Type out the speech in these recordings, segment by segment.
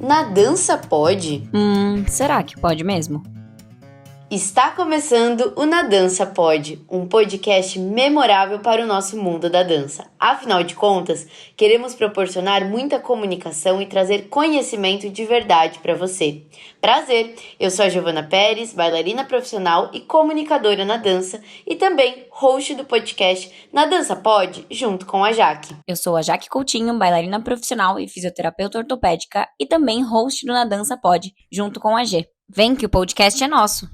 Na dança pode? Será que pode mesmo? Está começando o Na Dança Pode, um podcast memorável para o nosso mundo da dança. Afinal de contas, queremos proporcionar muita comunicação e trazer conhecimento de verdade para você. Prazer, eu sou a Giovana Pérez, bailarina profissional e comunicadora na dança e também host do podcast Na Dança Pode, junto com a Jaque. Eu sou a Jaque Coutinho, bailarina profissional e fisioterapeuta ortopédica e também host do Na Dança Pode, junto com a G. Vem que o podcast é nosso!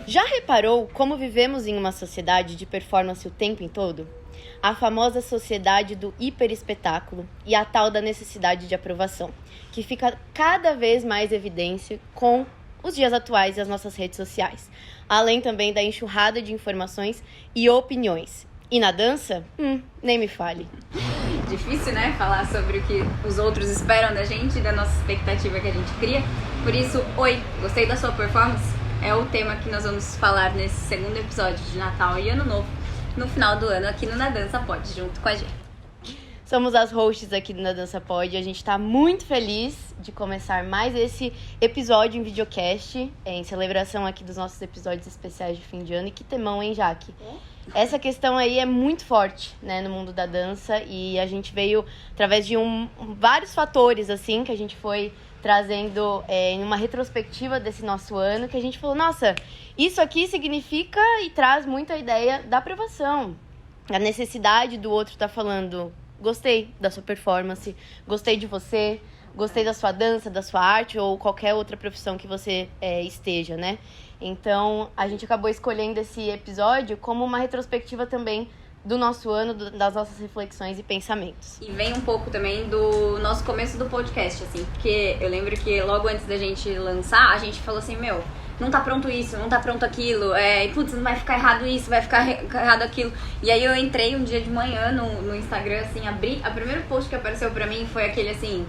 Já reparou como vivemos em uma sociedade de performance o tempo todo? A famosa sociedade do hiperespetáculo e a tal da necessidade de aprovação, que fica cada vez mais evidência com os dias atuais e as nossas redes sociais, além também da enxurrada de informações e opiniões. E na dança? Nem me fale. Difícil, né? Falar sobre o que os outros esperam da gente, da nossa expectativa que a gente cria. Por isso, oi, gostei da sua performance? É o tema que nós vamos falar nesse segundo episódio de Natal e Ano Novo, no final do ano, aqui no Na Dança Pode, junto com a gente. Somos as hosts aqui do Na Dança Pode e a gente tá muito feliz de começar mais esse episódio em videocast, em celebração aqui dos nossos episódios especiais de fim de ano. E que temão, hein, Jaque? Essa questão aí é muito forte, né, no mundo da dança, e a gente veio através de vários fatores, assim, que a gente foi trazendo em uma retrospectiva desse nosso ano, que a gente falou, nossa, isso aqui significa e traz muita ideia da aprovação, a necessidade do outro estar falando, gostei da sua performance, gostei de você, gostei da sua dança, da sua arte ou qualquer outra profissão que você esteja, né? Então, a gente acabou escolhendo esse episódio como uma retrospectiva também do nosso ano, das nossas reflexões e pensamentos. E vem um pouco também do nosso começo do podcast, assim, porque eu lembro que logo antes da gente lançar, a gente falou assim, não tá pronto isso, não tá pronto aquilo, e putz, não vai ficar errado isso, vai ficar errado aquilo. E aí eu entrei um dia de manhã no Instagram, assim, abri, a primeiro post que apareceu pra mim foi aquele assim,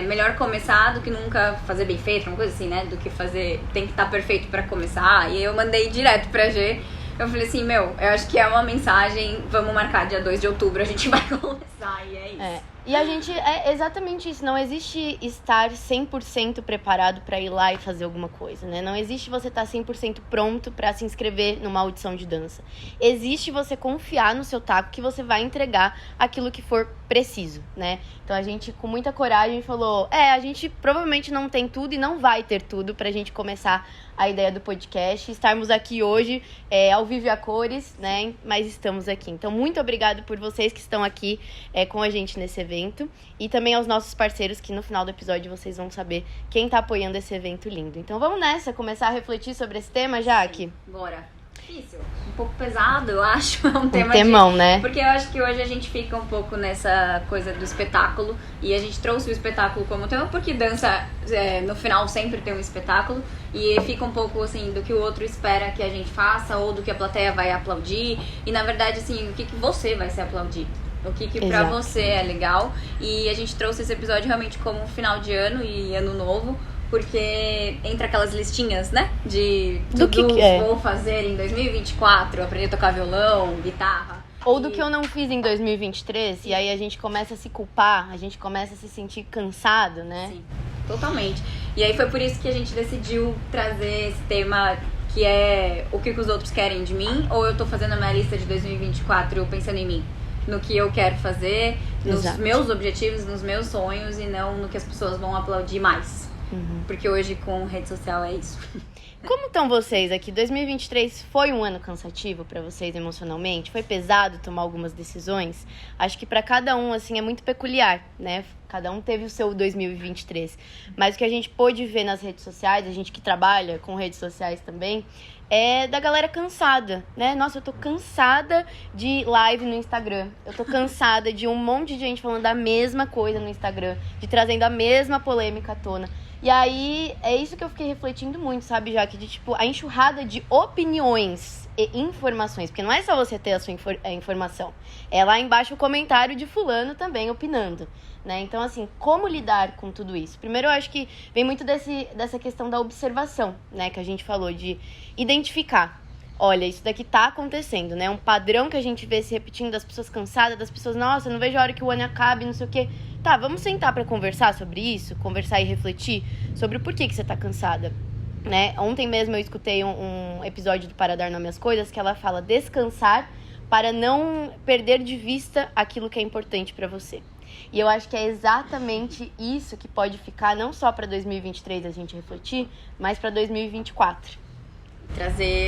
melhor começar do que nunca fazer bem feito, uma coisa assim, né, do que fazer, tem que estar perfeito pra começar. E aí eu mandei direto pra G. Eu falei assim, eu acho que é uma mensagem, vamos marcar dia 2 de outubro, a gente vai começar, e é isso. E a gente, é exatamente isso, não existe estar 100% preparado para ir lá e fazer alguma coisa, né? Não existe você estar 100% pronto para se inscrever numa audição de dança. Existe você confiar no seu taco que você vai entregar aquilo que for preciso, né? Então a gente, com muita coragem, falou, a gente provavelmente não tem tudo e não vai ter tudo pra gente começar a ideia do podcast, estarmos aqui hoje ao vivo e a cores, né? Mas estamos aqui. Então, muito obrigado por vocês que estão aqui com a gente nesse evento e também aos nossos parceiros que no final do episódio vocês vão saber quem tá apoiando esse evento lindo. Então, vamos nessa, começar a refletir sobre esse tema, Jaque? Sim, bora. Difícil, um pouco pesado, eu acho, é um tema temão, né? Porque eu acho que hoje a gente fica um pouco nessa coisa do espetáculo e a gente trouxe o espetáculo como tema porque dança, no final sempre tem um espetáculo e fica um pouco assim do que o outro espera que a gente faça ou do que a plateia vai aplaudir e na verdade assim, o que você vai se aplaudir. O que pra você é legal. E a gente trouxe esse episódio realmente como final de ano e ano novo, porque entra aquelas listinhas, né? De do que vou fazer em 2024, aprender a tocar violão, guitarra. Ou do que eu não fiz em 2023, e aí a gente começa a se culpar, a gente começa a se sentir cansado, né? Sim, totalmente. E aí foi por isso que a gente decidiu trazer esse tema, que é o que os outros querem de mim, ou eu tô fazendo a minha lista de 2024 pensando em mim. No que eu quero fazer, nos meus objetivos, nos meus sonhos e não no que as pessoas vão aplaudir mais. Porque hoje com rede social é isso. Como estão vocês aqui? 2023 foi um ano cansativo para vocês emocionalmente? Foi pesado tomar algumas decisões? Acho que para cada um, assim, é muito peculiar, né? Cada um teve o seu 2023. Mas o que a gente pôde ver nas redes sociais, a gente que trabalha com redes sociais também, é da galera cansada, né? Nossa, eu tô cansada de live no Instagram. Eu tô cansada de um monte de gente falando a mesma coisa no Instagram, de trazendo a mesma polêmica à tona. E aí, é isso que eu fiquei refletindo muito, sabe, Jaque? De, tipo, a enxurrada de opiniões e informações. Porque não é só você ter a sua informação. É lá embaixo o comentário de fulano também opinando, né? Então, assim, como lidar com tudo isso? Primeiro, eu acho que vem muito dessa questão da observação, né? Que a gente falou, de identificar olha, isso daqui tá acontecendo, né? Um padrão que a gente vê se repetindo das pessoas cansadas, das pessoas, nossa, não vejo a hora que o ano acabe, não sei o quê. Tá, vamos sentar pra conversar sobre isso, conversar e refletir sobre o porquê que você tá cansada, né? Ontem mesmo eu escutei um episódio do Para Dar Nome às Coisas que ela fala descansar para não perder de vista aquilo que é importante pra você. E eu acho que é exatamente isso que pode ficar não só pra 2023 a gente refletir, mas pra 2024.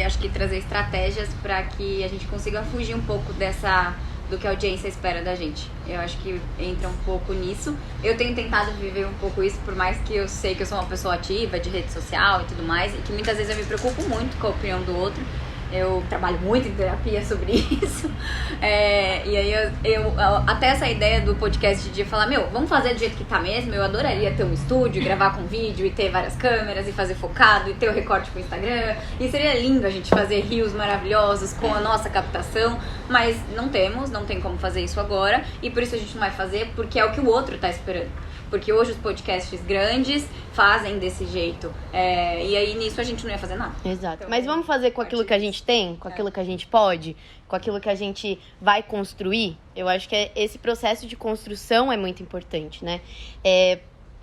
Acho que trazer estratégias para que a gente consiga fugir um pouco do que a audiência espera da gente. Eu acho que entra um pouco nisso. Eu tenho tentado viver um pouco isso, por mais que eu sei que eu sou uma pessoa ativa, de rede social e tudo mais, e que muitas vezes eu me preocupo muito com a opinião do outro. Eu trabalho muito em terapia sobre isso. E aí eu até essa ideia do podcast de falar, vamos fazer do jeito que tá mesmo. Eu adoraria ter um estúdio, gravar com vídeo e ter várias câmeras e fazer focado e ter o recorte pro Instagram. E seria lindo a gente fazer reels maravilhosos com a nossa captação, mas não tem como fazer isso agora. E por isso a gente não vai fazer, porque é o que o outro tá esperando. Porque hoje os podcasts grandes fazem desse jeito. E aí nisso a gente não ia fazer nada. Exato. Então, mas vamos fazer com aquilo que a gente tem, com aquilo que a gente pode, com aquilo que a gente vai construir. Eu acho que esse processo de construção é muito importante, né?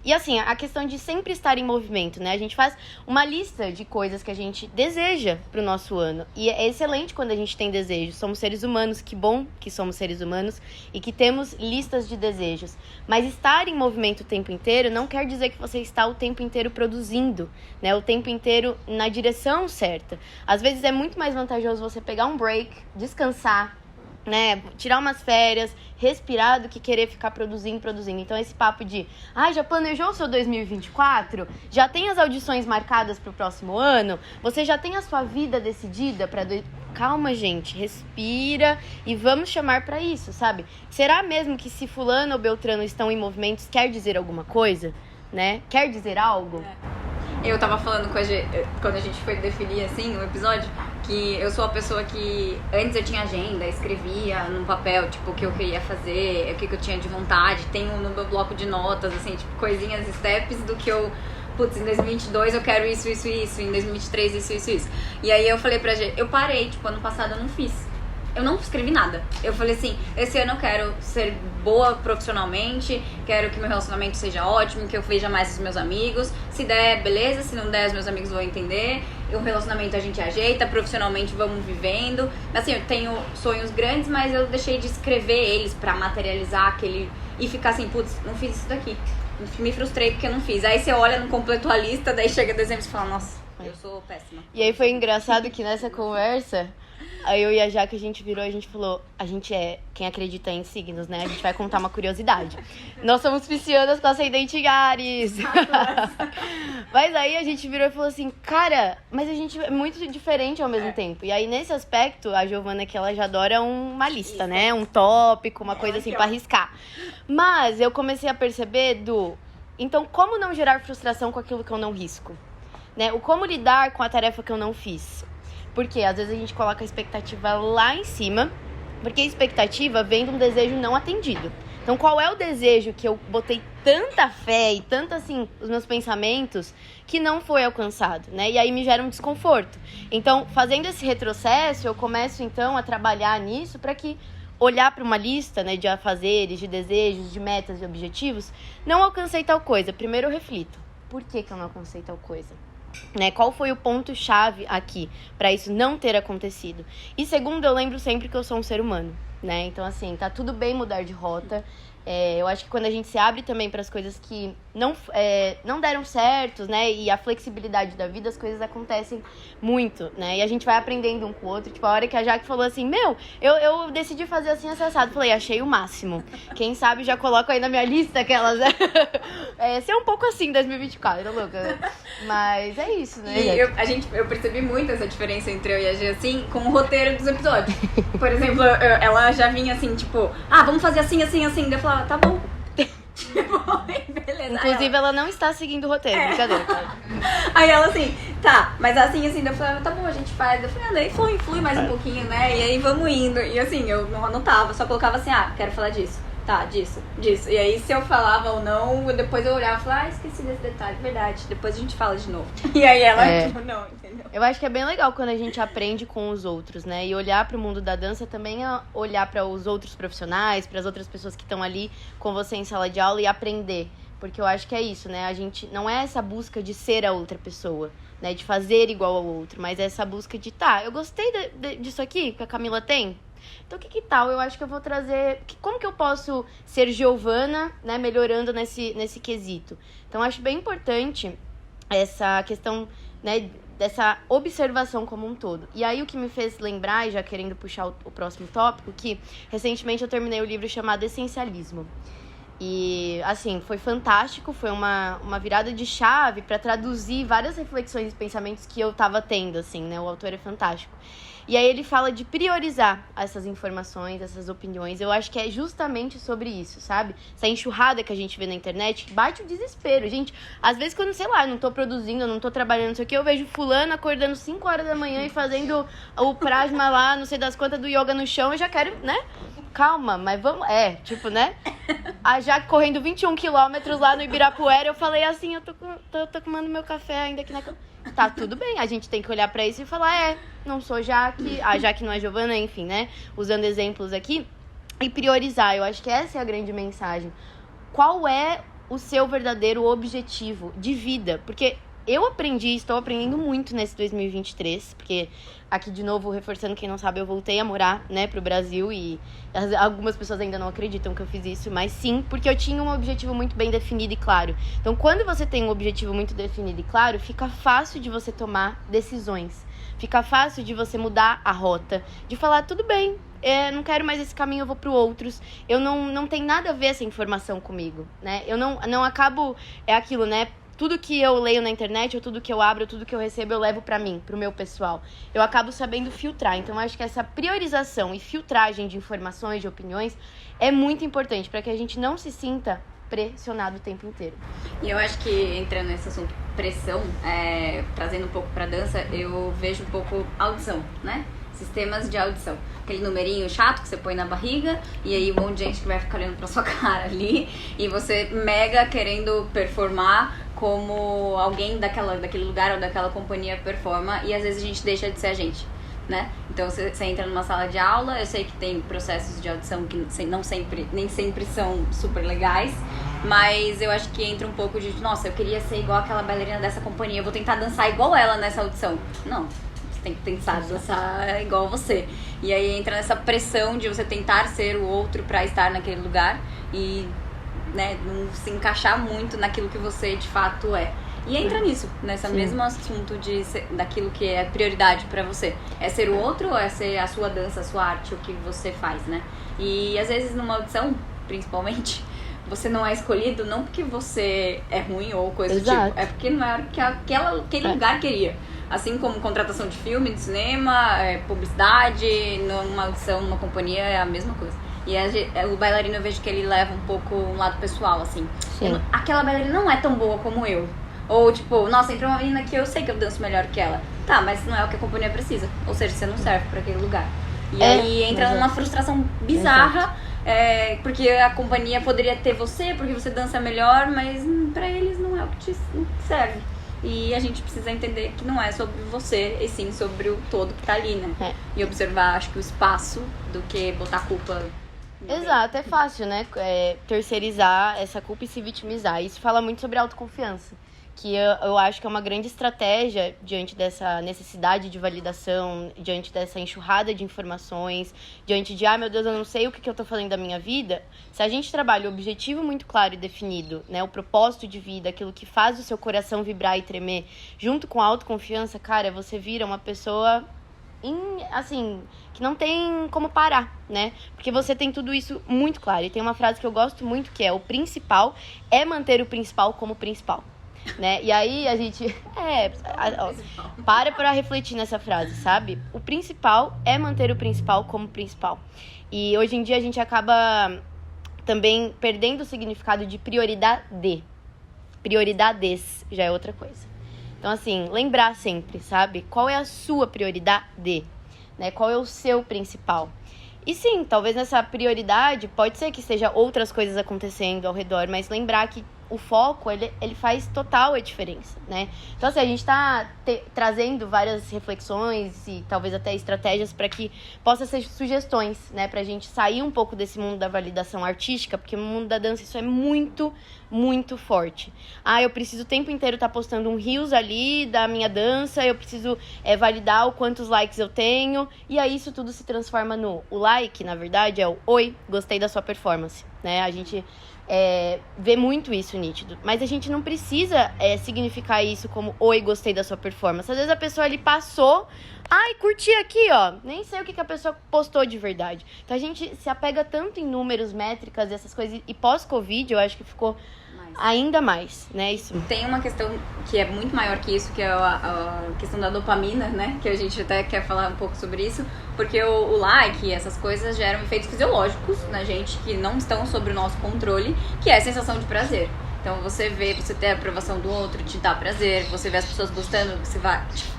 E assim, a questão de sempre estar em movimento, né? A gente faz uma lista de coisas que a gente deseja pro nosso ano. E é excelente quando a gente tem desejos. Somos seres humanos, que bom que somos seres humanos e que temos listas de desejos. Mas estar em movimento o tempo inteiro não quer dizer que você está o tempo inteiro produzindo, né? O tempo inteiro na direção certa. Às vezes é muito mais vantajoso você pegar um break, descansar, né, tirar umas férias, respirar, do que querer ficar produzindo. Então esse papo de, já planejou o seu 2024? Já tem as audições marcadas pro próximo ano? Você já tem a sua vida decidida para Calma, gente, respira e vamos chamar pra isso, sabe? Será mesmo que se fulano ou beltrano estão em movimentos quer dizer alguma coisa, né? Quer dizer algo? Eu tava falando quando a gente foi definir, assim, o episódio, que eu sou a pessoa que antes eu tinha agenda, escrevia num papel, tipo, o que eu queria fazer, o que eu tinha de vontade, tenho no meu bloco de notas, assim, tipo, coisinhas, steps do que eu... Putz, em 2022 eu quero isso, em 2023 isso. E aí eu falei pra gente, eu parei, tipo, ano passado eu não fiz. Eu não escrevi nada. Eu falei assim, esse ano eu quero ser boa profissionalmente, quero que meu relacionamento seja ótimo, que eu veja mais os meus amigos. Se der, beleza. Se não der, os meus amigos vão entender. O relacionamento a gente ajeita, profissionalmente vamos vivendo. Assim, eu tenho sonhos grandes, mas eu deixei de escrever eles pra materializar aquele... E ficar assim, putz, não fiz isso daqui. Me frustrei porque eu não fiz. Aí você olha, não completou a lista, daí chega dezembro e você fala, nossa, eu sou péssima. E aí foi engraçado que nessa conversa... Aí eu e a Jaque, a gente virou e a gente falou, a gente é quem acredita em signos, né? A gente vai contar uma curiosidade. Nós somos piscianas com ascendente em Áries. Mas aí a gente virou e falou assim, cara, mas a gente é muito diferente ao mesmo tempo. E aí nesse aspecto, a Giovana que ela já adora uma lista, né? Um tópico, uma coisa assim pra arriscar. Mas eu comecei a perceber então como não gerar frustração com aquilo que eu não risco? Né? O como lidar com a tarefa que eu não fiz? Porque às vezes a gente coloca a expectativa lá em cima, porque a expectativa vem de um desejo não atendido. Então, qual é o desejo que eu botei tanta fé e tanto, assim, os meus pensamentos que não foi alcançado, né? E aí me gera um desconforto. Então, fazendo esse retrocesso, eu começo, então, a trabalhar nisso para que olhar para uma lista, né, de afazeres, de desejos, de metas e objetivos, não alcancei tal coisa. Primeiro eu reflito, por que eu não alcancei tal coisa? Né? Qual foi o ponto-chave aqui para isso não ter acontecido? E segundo, eu lembro sempre que eu sou um ser humano, né? Então, assim, tá tudo bem mudar de rota. Eu acho que quando a gente se abre também para as coisas que não deram certo, né? E a flexibilidade da vida, as coisas acontecem muito, né? E a gente vai aprendendo um com o outro. Tipo, a hora que a Jaque falou assim, eu decidi fazer assim, assado. Falei, achei o máximo. Quem sabe já coloco aí na minha lista aquelas... ser um pouco assim em 2024, louca. Mas é isso, né? E eu percebi muito essa diferença entre eu e a G, assim, com o roteiro dos episódios. Por exemplo, ela já vinha assim, tipo, vamos fazer assim. Daí eu falava, tá bom. Beleza. Inclusive, ela não está seguindo o roteiro, brincadeira, cara. Aí ela assim, tá, mas assim, eu falei, tá bom, a gente faz. Eu falei, daí flui mais um pouquinho, né? E aí vamos indo. E assim, eu não anotava, só colocava assim, quero falar disso. Tá, disso. E aí, se eu falava ou não, depois eu olhava e falava, esqueci desse detalhe, verdade. Depois a gente fala de novo. E aí ela, tipo, não, entendeu? Eu acho que é bem legal quando a gente aprende com os outros, né? E olhar pro mundo da dança também é olhar para os outros profissionais, para as outras pessoas que estão ali com você em sala de aula e aprender. Porque eu acho que é isso, né? A gente não é essa busca de ser a outra pessoa, né? De fazer igual ao outro, mas é essa busca de, eu gostei disso aqui que a Camila tem. Então, que tal? Eu acho que eu vou trazer... Como que eu posso ser Giovana, né? Melhorando nesse quesito. Então, acho bem importante essa questão, né? Dessa observação como um todo. E aí, o que me fez lembrar, e já querendo puxar o próximo tópico, que recentemente eu terminei o livro chamado Essencialismo. E, assim, foi fantástico, foi uma virada de chave para traduzir várias reflexões e pensamentos que eu tava tendo, assim, né? O autor é fantástico. E aí ele fala de priorizar essas informações, essas opiniões. Eu acho que é justamente sobre isso, sabe? Essa enxurrada que a gente vê na internet, bate o desespero. Gente, às vezes quando, sei lá, eu não tô produzindo, eu não tô trabalhando, não sei o que, eu vejo fulano acordando 5 horas da manhã e fazendo o prasma lá, não sei das quantas, do yoga no chão, eu já quero, né? Calma, mas vamos... tipo, né? A Jaque correndo 21 quilômetros lá no Ibirapuera, eu falei assim, eu tô tomando meu café ainda aqui na cama. Tá, tudo bem, a gente tem que olhar pra isso e falar, não sou Jaque, a Jaque não é Giovana, enfim, né? Usando exemplos aqui. E priorizar, eu acho que essa é a grande mensagem. Qual é o seu verdadeiro objetivo de vida? Porque eu estou aprendendo muito nesse 2023, porque aqui, de novo, reforçando quem não sabe, eu voltei a morar, né, pro Brasil e algumas pessoas ainda não acreditam que eu fiz isso, mas sim, porque eu tinha um objetivo muito bem definido e claro. Então, quando você tem um objetivo muito definido e claro, fica fácil de você tomar decisões, fica fácil de você mudar a rota, de falar, tudo bem, não quero mais esse caminho, eu vou pro outros. Eu não tem nada a ver essa informação comigo, né? Eu não acabo, é aquilo, né? Tudo que eu leio na internet, ou tudo que eu abro, ou tudo que eu recebo, eu levo pra mim, pro meu pessoal. Eu acabo sabendo filtrar. Então, eu acho que essa priorização e filtragem de informações, de opiniões, é muito importante para que a gente não se sinta pressionado o tempo inteiro. E eu acho que, entrando nesse assunto pressão, trazendo um pouco pra dança, eu vejo um pouco audição, né? Sistemas de audição. Aquele numerinho chato que você põe na barriga e aí um monte de gente que vai ficar olhando pra sua cara ali e você mega querendo performar como alguém daquele lugar ou daquela companhia performa e às vezes a gente deixa de ser a gente, né? Então você entra numa sala de aula, eu sei que tem processos de audição que nem sempre são super legais, mas eu acho que entra um pouco de, nossa, eu queria ser igual aquela bailarina dessa companhia, eu vou tentar dançar igual ela nessa audição. Não. Tem que tentar dançar igual você. E aí entra nessa pressão de você tentar ser o outro pra estar naquele lugar e, né, não se encaixar muito naquilo que você de fato é. E entra nisso, nesse mesmo assunto daquilo que é prioridade pra você. É ser o outro ou é ser a sua dança, a sua arte, o que você faz, né? E às vezes numa audição, principalmente, você não é escolhido não porque você é ruim ou coisa do tipo. É porque não era o que aquele lugar queria. Assim como contratação de filme, de cinema, publicidade, numa audição, numa companhia, é a mesma coisa. E o bailarino, eu vejo que ele leva um pouco um lado pessoal, assim. Aquela bailarina não é tão boa como eu. Ou tipo, nossa, entrou uma menina que eu sei que eu danço melhor que ela. Tá, mas não é o que a companhia precisa. Ou seja, você não serve pra aquele lugar. E aí entra numa frustração bizarra, porque a companhia poderia ter você, porque você dança melhor, mas pra eles não é o que te serve. E a gente precisa entender que não é sobre você, e sim sobre o todo que tá ali, né? E observar, acho que o espaço, do que botar a culpa. Exato, é fácil, né? Terceirizar essa culpa e se vitimizar. Isso fala muito sobre autoconfiança, que eu acho que é uma grande estratégia diante dessa necessidade de validação, diante dessa enxurrada de informações, diante de, meu Deus, eu não sei o que eu tô fazendo da minha vida. Se a gente trabalha o objetivo muito claro e definido, né, o propósito de vida, aquilo que faz o seu coração vibrar e tremer, junto com a autoconfiança, cara, você vira uma pessoa, assim, que não tem como parar, né? Porque você tem tudo isso muito claro. E tem uma frase que eu gosto muito, que é: o principal é manter o principal como principal. Né? E aí a gente para refletir nessa frase, sabe? O principal é manter o principal como principal. E hoje em dia a gente acaba também perdendo o significado de prioridade. Prioridades já é outra coisa. Então, assim, lembrar sempre, sabe? Qual é a sua prioridade, né? Qual é o seu principal? E sim, talvez nessa prioridade, pode ser que esteja outras coisas acontecendo ao redor, mas lembrar que o foco, ele faz total a diferença, né? Então, assim, a gente tá trazendo várias reflexões e talvez até estratégias para que possa ser sugestões, né? Pra gente sair um pouco desse mundo da validação artística, porque no mundo da dança isso é muito, muito forte. Eu preciso o tempo inteiro estar postando um reels ali da minha dança, eu preciso validar o quantos likes eu tenho, e aí isso tudo se transforma no... O like, na verdade, é o oi, gostei da sua performance, né? A gente... vê muito isso nítido. Mas a gente não precisa significar isso como oi, gostei da sua performance. Às vezes a pessoa ali passou, curti aqui, ó. Nem sei o que a pessoa postou de verdade. Então a gente se apega tanto em números, métricas, essas coisas. E pós-Covid, eu acho que ficou ainda mais, né? Isso. Tem uma questão que é muito maior que isso, que é a questão da dopamina, né? Que a gente até quer falar um pouco sobre isso. Porque o like e essas coisas geram efeitos fisiológicos na gente que não estão sob o nosso controle, que é a sensação de prazer. Então você ter a aprovação do outro, te dá prazer. Você vê as pessoas gostando do que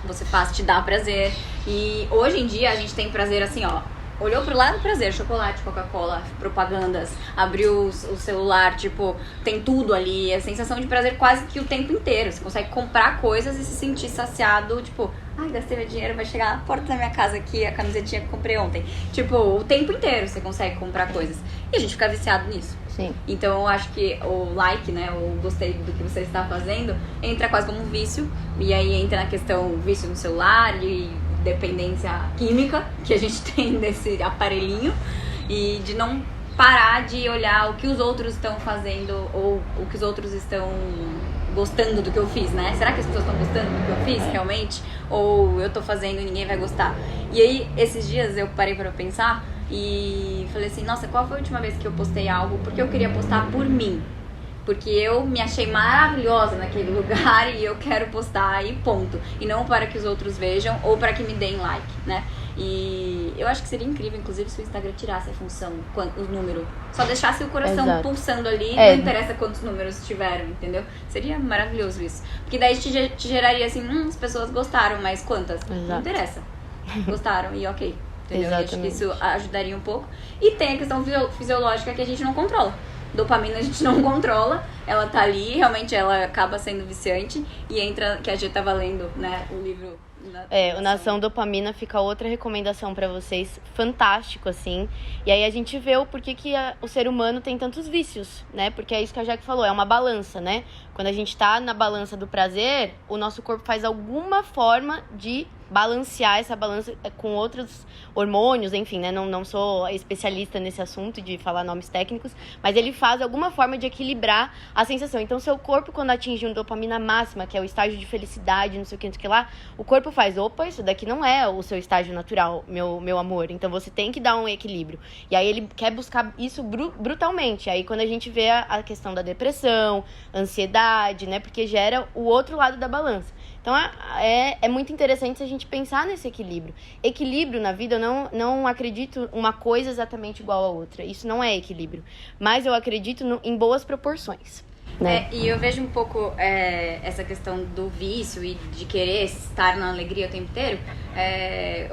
você faz, te dá prazer. E hoje em dia a gente tem prazer assim, ó. Olhou pro lado, prazer, chocolate, Coca-Cola, propagandas, abriu o celular, tipo, tem tudo ali, a sensação de prazer quase que o tempo inteiro. Você consegue comprar coisas e se sentir saciado, tipo, gastei meu dinheiro, vai chegar na porta da minha casa aqui, a camisetinha que eu comprei ontem. Tipo, o tempo inteiro você consegue comprar coisas. E a gente fica viciado nisso. Sim. Então eu acho que o like, né, o gostei do que você está fazendo, entra quase como um vício. E aí entra na questão vício no celular e dependência química que a gente tem desse aparelhinho, e de não parar de olhar o que os outros estão fazendo ou o que os outros estão gostando do que eu fiz, né? Será que as pessoas estão gostando do que eu fiz realmente? Ou eu tô fazendo e ninguém vai gostar? E aí, esses dias eu parei pra pensar e falei assim, nossa, qual foi a última vez que eu postei algo porque eu queria postar por mim? Porque eu me achei maravilhosa naquele lugar e eu quero postar e ponto. E não para que os outros vejam ou para que me deem like, né? E eu acho que seria incrível, inclusive, se o Instagram tirasse a função, o número. Só deixasse o coração pulsando ali, não interessa quantos números tiveram, entendeu? Seria maravilhoso isso. Porque daí te geraria assim, as pessoas gostaram, mas quantas? Exato. Não interessa. Gostaram e ok. Entendeu? Exatamente. E acho que isso ajudaria um pouco. E tem a questão fisiológica que a gente não controla. Dopamina a gente não controla, ela tá ali, realmente ela acaba sendo viciante. E entra, que a gente tava lendo, né, o livro... o Nação Dopamina fica outra recomendação pra vocês, fantástico, assim. E aí a gente vê o porquê que o ser humano tem tantos vícios, né? Porque é isso que a Jaque falou, é uma balança, né? Quando a gente tá na balança do prazer, o nosso corpo faz alguma forma de balancear essa balança com outros hormônios, enfim, né? Não sou especialista nesse assunto de falar nomes técnicos, mas ele faz alguma forma de equilibrar a sensação. Então, seu corpo, quando atinge uma dopamina máxima, que é o estágio de felicidade, não sei o que lá, o corpo faz, opa, isso daqui não é o seu estágio natural, meu amor. Então, você tem que dar um equilíbrio. E aí, ele quer buscar isso brutalmente. Aí, quando a gente vê a questão da depressão, ansiedade, né? Porque gera o outro lado da balança. Então, é muito interessante se a gente pensar nesse equilíbrio. Equilíbrio na vida, eu não acredito uma coisa exatamente igual a outra. Isso não é equilíbrio. Mas eu acredito em boas proporções. Né? E eu vejo um pouco essa questão do vício e de querer estar na alegria o tempo inteiro.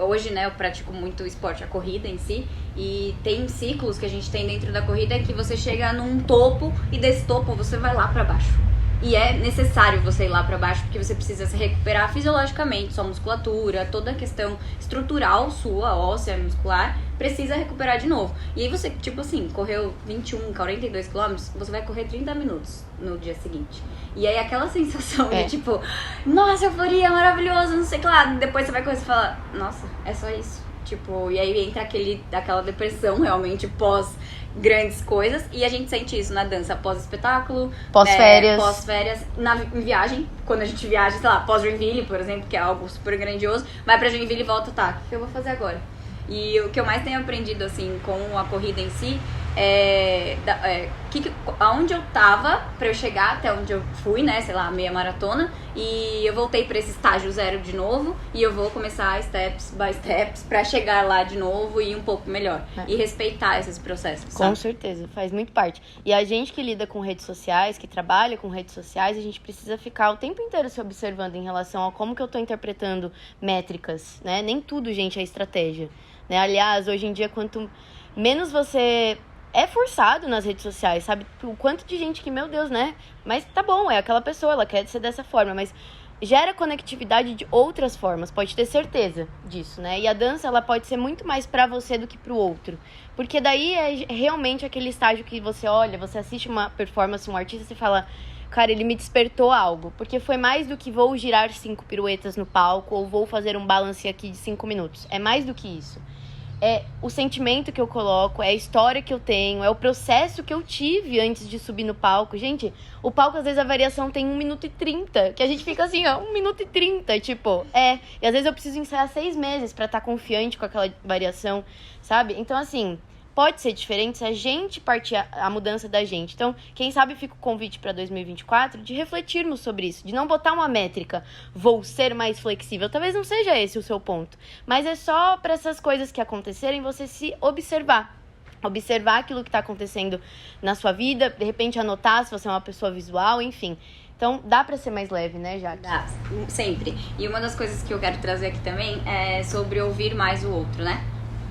Hoje, né, eu pratico muito esporte, a corrida em si. E tem ciclos que a gente tem dentro da corrida que você chega num topo e desse topo você vai lá pra baixo. E é necessário você ir lá pra baixo porque você precisa se recuperar fisiologicamente, sua musculatura, toda a questão estrutural sua, óssea, muscular, precisa recuperar de novo. E aí você, tipo assim, correu 21, 42 quilômetros, você vai correr 30 minutos no dia seguinte. E aí aquela sensação de tipo, nossa, euforia, maravilhoso, não sei o que lá. Depois você vai correr e fala, nossa, é só isso. Tipo, e aí entra aquela depressão realmente pós grandes coisas, e a gente sente isso na dança pós-espetáculo, pós-férias, em viagem, quando a gente viaja, sei lá, pós-Joinville, por exemplo, que é algo super grandioso, vai pra Joinville e volta, tá, o que eu vou fazer agora? E o que eu mais tenho aprendido, assim, com a corrida em si, aonde eu tava pra eu chegar até onde eu fui, né, sei lá, meia maratona, e eu voltei pra esse estágio zero de novo, e eu vou começar steps by steps pra chegar lá de novo e ir um pouco melhor. E respeitar esses processos, sabe? Com certeza, faz muito parte. E a gente que lida com redes sociais, que trabalha com redes sociais, a gente precisa ficar o tempo inteiro se observando em relação a como que eu tô interpretando métricas, né? Nem tudo, gente, é estratégia. né? Aliás, hoje em dia, quanto menos você é forçado nas redes sociais, sabe? O quanto de gente que, meu Deus, né? Mas tá bom, é aquela pessoa, ela quer ser dessa forma, mas gera conectividade de outras formas, pode ter certeza disso, né? E a dança, ela pode ser muito mais pra você do que pro outro. Porque daí é realmente aquele estágio que você olha, você assiste uma performance, um artista, e você fala, cara, ele me despertou algo. Porque foi mais do que vou girar 5 piruetas no palco ou vou fazer um balance aqui de 5 minutos. É mais do que isso. É o sentimento que eu coloco, é a história que eu tenho, é o processo que eu tive antes de subir no palco. Gente, o palco, às vezes, a variação tem 1 minuto e 30, que a gente fica assim, ó, 1 minuto e 30, tipo, e às vezes eu preciso ensaiar 6 meses pra estar confiante com aquela variação, sabe? Então, assim, pode ser diferente se a gente partir a mudança da gente. Então, quem sabe fica o convite para 2024 de refletirmos sobre isso, de não botar uma métrica, vou ser mais flexível. Talvez não seja esse o seu ponto, mas é só para essas coisas que acontecerem você se observar. Observar aquilo que está acontecendo na sua vida, de repente anotar se você é uma pessoa visual, enfim. Então, dá pra ser mais leve, né, Jaque? Dá, sempre. E uma das coisas que eu quero trazer aqui também é sobre ouvir mais o outro, né?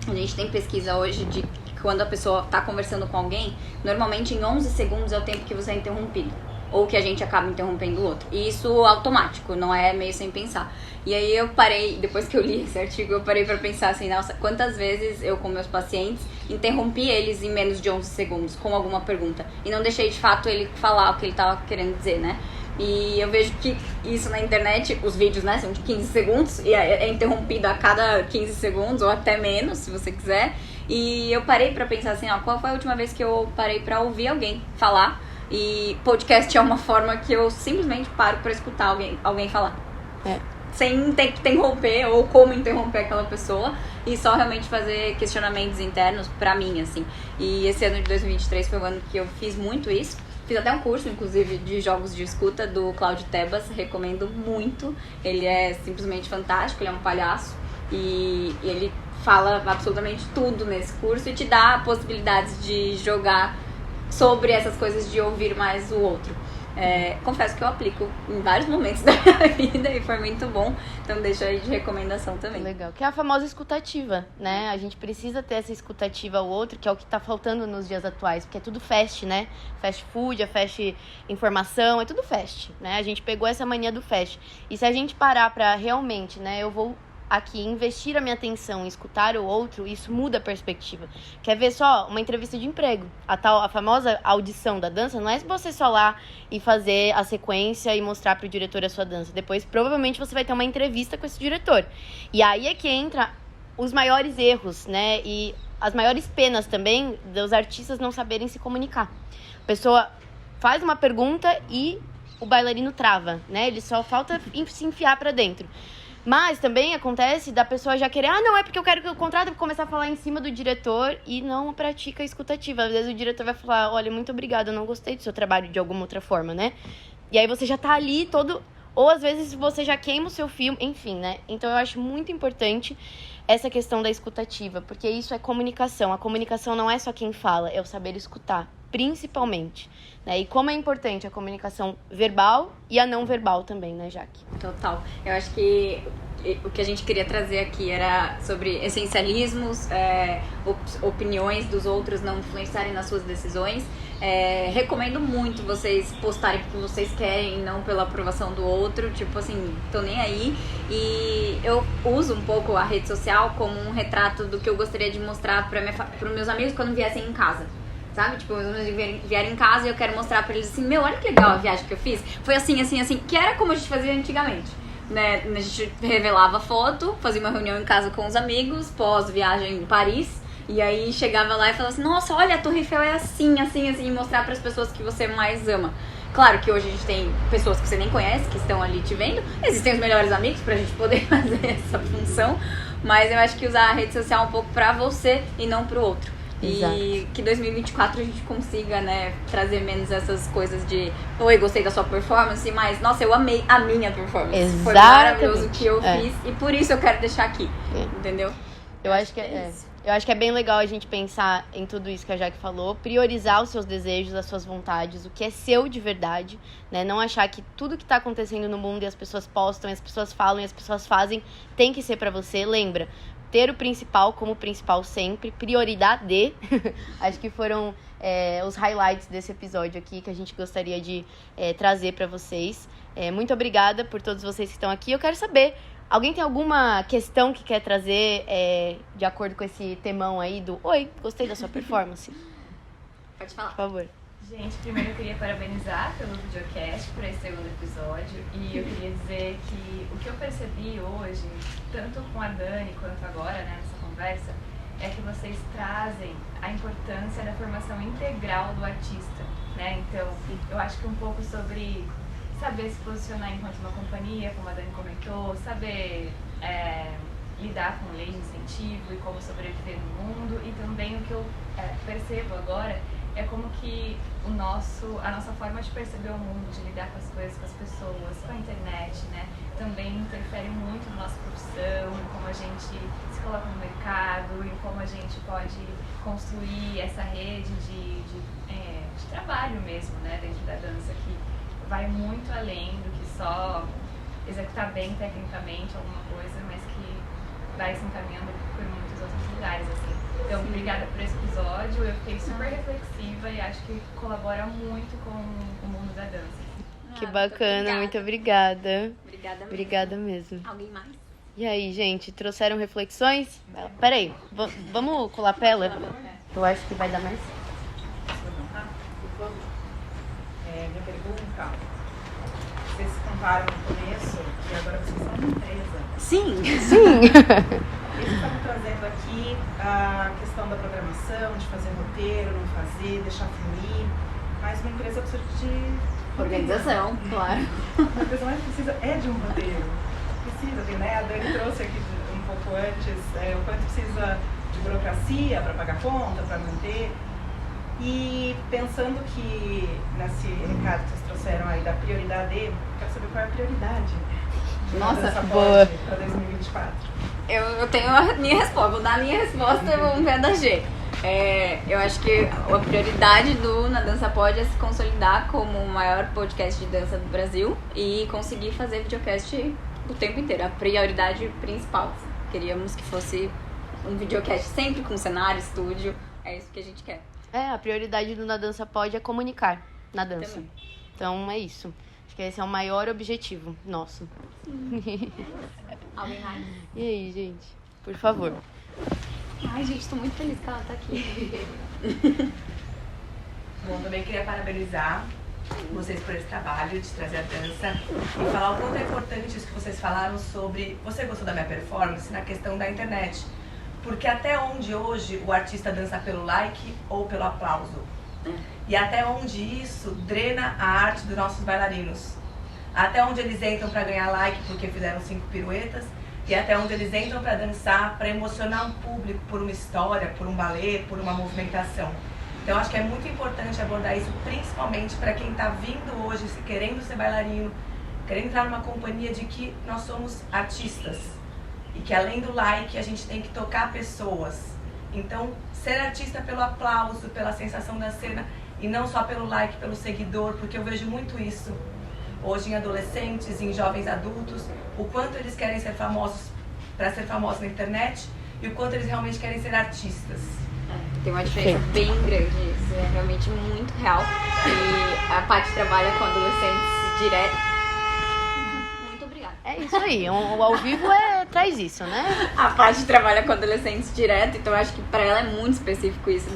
A gente tem pesquisa hoje de quando a pessoa tá conversando com alguém, normalmente em 11 segundos é o tempo que você é interrompido. Ou que a gente acaba interrompendo o outro. E isso automático, não é meio sem pensar. E aí eu parei, depois que eu li esse artigo, eu parei pra pensar assim, nossa, quantas vezes eu com meus pacientes interrompi eles em menos de 11 segundos com alguma pergunta. E não deixei de fato ele falar o que ele tava querendo dizer, né? E eu vejo que isso na internet, os vídeos, né, são de 15 segundos e é interrompido a cada 15 segundos ou até menos, se você quiser. E eu parei pra pensar assim, ó, qual foi a última vez que eu parei pra ouvir alguém falar? E podcast é uma forma que eu simplesmente paro pra escutar alguém falar. Sem ter que interromper ou como interromper aquela pessoa e só realmente fazer questionamentos internos pra mim, assim. E esse ano de 2023 foi o ano que eu fiz muito isso. Fiz até um curso, inclusive, de jogos de escuta do Cláudio Tebas, recomendo muito. Ele é simplesmente fantástico, ele é um palhaço e ele fala absolutamente tudo nesse curso e te dá possibilidades de jogar sobre essas coisas de ouvir mais o outro. Confesso que eu aplico em vários momentos da minha vida e foi muito bom, então deixo aí de recomendação também. Legal, que é a famosa escutativa, né? A gente precisa ter essa escutativa ao outro, que é o que tá faltando nos dias atuais, porque é tudo fast, né? Fast food, é fast informação, é tudo fast, né? A gente pegou essa mania do fast. E se a gente parar pra realmente, né, eu vou aqui investir a minha atenção em escutar o outro, isso muda a perspectiva. Quer ver só uma entrevista de emprego? A famosa audição da dança não é você só lá e fazer a sequência e mostrar pro diretor a sua dança. Depois, provavelmente, você vai ter uma entrevista com esse diretor. E aí é que entra os maiores erros, né? E as maiores penas também dos artistas não saberem se comunicar. A pessoa faz uma pergunta e o bailarino trava, né? Ele só falta se enfiar pra dentro. Mas também acontece da pessoa já querer, não, é porque eu quero que o contrato começar a falar em cima do diretor e não pratica a escutativa. Às vezes o diretor vai falar, olha, muito obrigada, eu não gostei do seu trabalho de alguma outra forma, né? E aí você já tá ali todo... Ou às vezes você já queima o seu filme, enfim, né? Então eu acho muito importante essa questão da escutativa, porque isso é comunicação. A comunicação não é só quem fala, é o saber escutar, principalmente. Né? E como é importante a comunicação verbal e a não verbal também, né, Jaque? Total. Eu acho que o que a gente queria trazer aqui era sobre essencialismos, opiniões dos outros não influenciarem nas suas decisões. Recomendo muito vocês postarem porque vocês querem, não pela aprovação do outro. Tipo assim, tô nem aí. E eu uso um pouco a rede social como um retrato do que eu gostaria de mostrar para meus amigos quando viessem em casa. Sabe? Tipo, meus amigos vierem em casa e eu quero mostrar pra eles assim, olha que legal a viagem que eu fiz. Foi assim, assim, assim, que era como a gente fazia antigamente. Né? A gente revelava foto, fazia uma reunião em casa com os amigos, pós-viagem em Paris. E aí chegava lá e falava assim, nossa, olha, a Torre Eiffel é assim, assim, assim. E mostrar pras pessoas que você mais ama. Claro que hoje a gente tem pessoas que você nem conhece, que estão ali te vendo. Existem os melhores amigos pra gente poder fazer essa função. Mas eu acho que usar a rede social um pouco pra você e não pro outro. Exato. E que 2024 a gente consiga, né, trazer menos essas coisas de oi, gostei da sua performance, mas nossa, eu amei a minha performance. Exatamente. Foi maravilhoso o que eu fiz e por isso eu quero deixar aqui, entendeu? Eu acho que eu acho que é bem legal a gente pensar em tudo isso que a Jaque falou, priorizar os seus desejos, as suas vontades, o que é seu de verdade, né? Não achar que tudo que tá acontecendo no mundo e as pessoas postam, e as pessoas falam e as pessoas fazem tem que ser pra você. Lembra, ter o principal como principal sempre, prioridade. Acho que foram os highlights desse episódio aqui que a gente gostaria de trazer para vocês. Muito obrigada por todos vocês que estão aqui. Eu quero saber, alguém tem alguma questão que quer trazer de acordo com esse temão aí do Oi, gostei da sua performance? Pode falar. Por favor. Gente, primeiro eu queria parabenizar pelo videocast, por esse segundo episódio. E eu queria dizer que o que eu percebi hoje, tanto com a Dani quanto agora, né, nessa conversa, é que vocês trazem a importância da formação integral do artista, né? Então, eu acho que um pouco sobre saber se posicionar enquanto uma companhia, como a Dani comentou, saber lidar com lei de incentivo e como sobreviver no mundo. E também o que eu percebo agora é como que a nossa forma de perceber o mundo, de lidar com as coisas, com as pessoas, com a internet, né, também interfere muito na nossa profissão, em como a gente se coloca no mercado, em como a gente pode construir essa rede de trabalho mesmo, né, dentro da dança, que vai muito além do que só executar bem tecnicamente alguma coisa, mas que vai se encaminhando por muitos outros lugares, assim. Então, obrigada por esse episódio, eu fiquei super reflexiva e acho que colabora muito com o mundo da dança. Que bacana, muito obrigada. Obrigada mesmo. Obrigada mesmo. Alguém mais? E aí, gente, trouxeram reflexões? Peraí, vamos com lapela? Eu acho que vai dar mais. Minha pergunta, vocês contaram no começo que agora vocês são uma empresa. Sim. Eles estavam trazendo aqui a questão da programação, de fazer roteiro, não fazer, deixar fluir, mas uma empresa precisa de Organização, claro. Uma empresa mais precisa de um roteiro. Precisa, né? A Dani trouxe aqui um pouco antes o quanto precisa de burocracia para pagar conta, para manter. E pensando que nesse recado que vocês trouxeram aí da prioridade, quero saber qual é a prioridade. Nossa, boa. Para 2024. Eu tenho a minha resposta, vou dar a minha resposta e vamos ver a da G. Eu acho que a prioridade do Na Dança Pode é se consolidar como o maior podcast de dança do Brasil e conseguir fazer videocast o tempo inteiro. A prioridade principal. Queríamos que fosse um videocast sempre com cenário, estúdio. É isso que a gente quer. A prioridade do Na Dança Pode é comunicar na dança. Também. Então é isso. Acho que esse é o maior objetivo nosso. Alguém mais? E aí, gente? Por favor. Ai, gente, tô muito feliz que ela tá aqui. Bom, também queria parabenizar vocês por esse trabalho de trazer a dança e falar o quanto é importante isso que vocês falaram sobre... Você gostou da minha performance na questão da internet? Porque até onde hoje o artista dança pelo like ou pelo aplauso? E até onde isso drena a arte dos nossos bailarinos? Até onde eles entram para ganhar like porque fizeram 5 piruetas? E até onde eles entram para dançar, para emocionar um público por uma história, por um balé, por uma movimentação? Então acho que é muito importante abordar isso, principalmente para quem está vindo hoje, querendo ser bailarino, querendo entrar numa companhia, de que nós somos artistas. E que além do like, a gente tem que tocar pessoas. Então, ser artista pelo aplauso, pela sensação da cena, e não só pelo like, pelo seguidor, porque eu vejo muito isso hoje em adolescentes, em jovens adultos, o quanto eles querem ser famosos para ser famosos na internet e o quanto eles realmente querem ser artistas. Tem uma diferença bem grande, isso é realmente muito real. E a Paty trabalha com adolescentes direto. Muito obrigada. É isso aí. O ao vivo traz isso, né? A Paty trabalha com adolescentes direto, então eu acho que pra ela é muito específico isso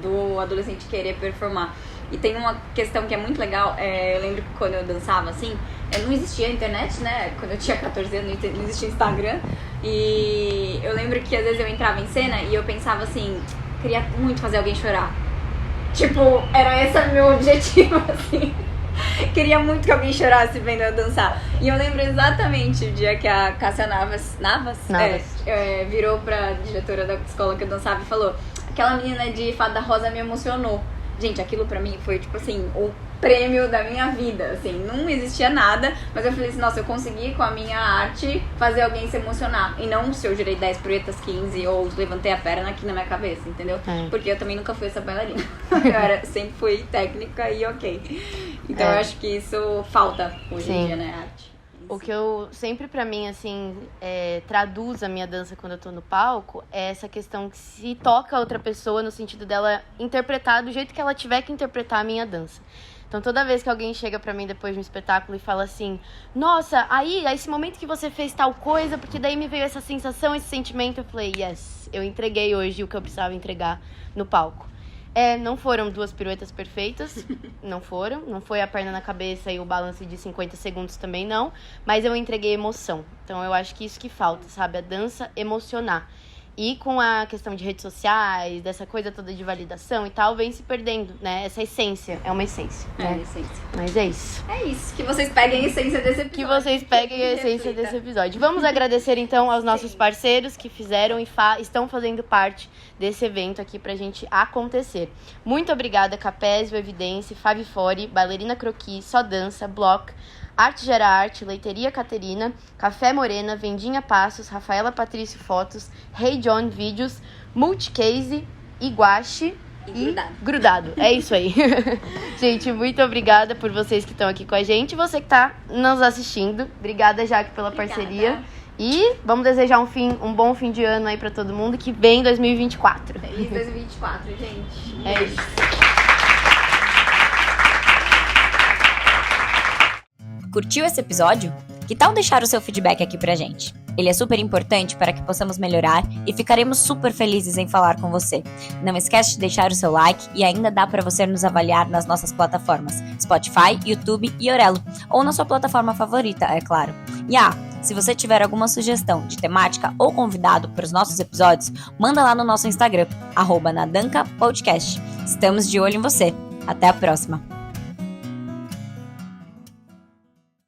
do adolescente querer performar. E tem uma questão que é muito legal, eu lembro que quando eu dançava assim, não existia internet, né? Quando eu tinha 14 anos não existia Instagram. E eu lembro que às vezes eu entrava em cena e eu pensava assim, queria muito fazer alguém chorar. Tipo, era esse o meu objetivo, assim. Queria muito que alguém chorasse vendo eu dançar. E eu lembro exatamente o dia que a Cássia Navas. Virou pra diretora da escola que eu dançava e falou: aquela menina de Fada Rosa me emocionou. Gente, aquilo pra mim foi, tipo assim, o prêmio da minha vida, assim, não existia nada, mas eu falei assim, nossa, eu consegui com a minha arte fazer alguém se emocionar, e não se eu girei 10 piruetas, 15, ou levantei a perna aqui na minha cabeça, entendeu? Porque eu também nunca fui essa bailarina, sempre fui técnica e ok. Então eu acho que isso falta hoje em dia, né, arte. O que eu sempre, pra mim, assim, traduz a minha dança quando eu tô no palco é essa questão que se toca a outra pessoa no sentido dela interpretar do jeito que ela tiver que interpretar a minha dança. Então, toda vez que alguém chega pra mim depois de um espetáculo e fala assim, nossa, aí, esse momento que você fez tal coisa, porque daí me veio essa sensação, esse sentimento, eu falei, yes, eu entreguei hoje o que eu precisava entregar no palco. Não foram 2 piruetas perfeitas, não foi a perna na cabeça e o balance de 50 segundos também não, mas eu entreguei emoção. Então eu acho que isso que falta, sabe? A dança emocionar. E com a questão de redes sociais, dessa coisa toda de validação e tal, vem se perdendo, né? Essa essência, é uma essência. Né? Essência. Mas é isso. É isso, que vocês peguem a essência desse episódio. Que vocês peguem a essência desse episódio. Vamos agradecer, então, aos nossos parceiros que fizeram e estão fazendo parte desse evento aqui pra gente acontecer. Muito obrigada, Capésio, Evidência, Fabi Fori, Bailarina Croquis, Só Dança, Block, Arte Gera Arte, Leiteria Caterina, Café Morena, Vendinha Passos, Rafaela Patrício Fotos, Hey John Vídeos, Multicase, Iguache e Grudado. É isso aí. Gente, muito obrigada por vocês que estão aqui com a gente. Você que tá nos assistindo. Obrigada, Jaque, pela parceria. E vamos desejar um bom fim de ano aí pra todo mundo que vem 2024. Feliz 2024, gente. É isso. Curtiu esse episódio? Que tal deixar o seu feedback aqui pra gente? Ele é super importante para que possamos melhorar e ficaremos super felizes em falar com você. Não esquece de deixar o seu like e ainda dá para você nos avaliar nas nossas plataformas Spotify, YouTube e Orelo, ou na sua plataforma favorita, é claro. E se você tiver alguma sugestão de temática ou convidado para os nossos episódios, manda lá no nosso Instagram, @nadancapodcast. Estamos de olho em você. Até a próxima!